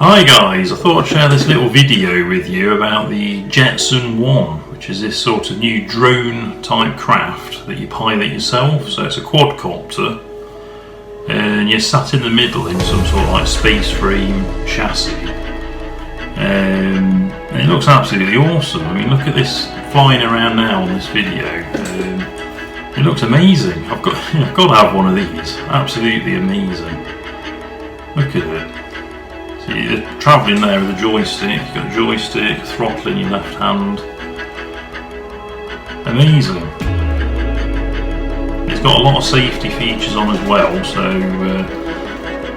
Hi guys, I thought I'd share this little video with you about the Jetson 1, which is this sort of new drone type craft that you pilot yourself. So it's a quadcopter and you're sat in the middle in some sort of like space frame chassis, and it looks absolutely awesome. I mean, look at this flying around now on this video. It looks amazing. I've got to have one of these. Absolutely amazing. Look at it. So you're travelling there with a joystick. You've got a joystick, throttle in your left hand. Amazing. It's got a lot of safety features on as well. So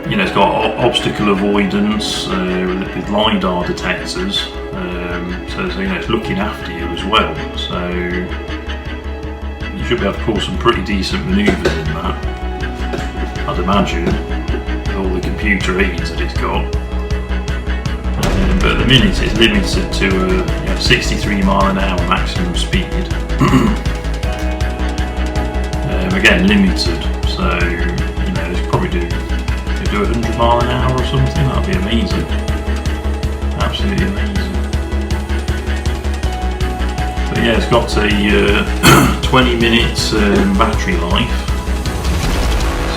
it's got obstacle avoidance with LiDAR detectors. So it's looking after you as well. So you should be able to pull some pretty decent manoeuvres in that, I'd imagine, with all the computer aids that it's got. But at the minute it's limited to 63 mile an hour maximum speed. Again, limited, so it's probably do 100 mile an hour or something. That'd be amazing, absolutely amazing. So yeah, it's got a 20 minutes battery life,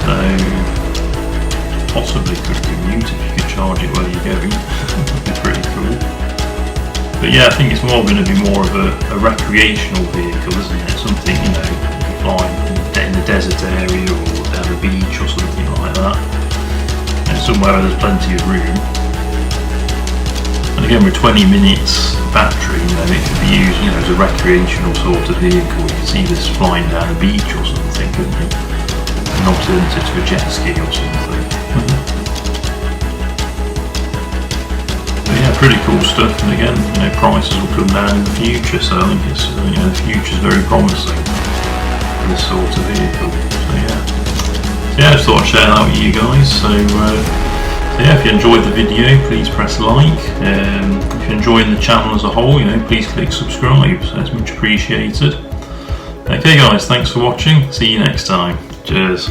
so possibly could commute if you could charge it where you're going. That'd be pretty cool. But yeah, I think it's more going to be more of a recreational vehicle, isn't it? Something, flying in the desert area or down the beach or something like that. Somewhere where there's plenty of room. And again, with 20 minutes battery, it could be used, as a recreational sort of vehicle. You can see this flying down a beach or something, couldn't you? An alternative to a jet ski or something. But yeah, pretty cool stuff. And again, prices will come down in the future. So I think it's, the future's very promising for this sort of vehicle. So yeah. I just thought I'd share that with you guys. So yeah, if you enjoyed the video, please press like. If you're enjoying the channel as a whole, please click subscribe. So it's much appreciated. Okay guys, thanks for watching. See you next time. Cheers.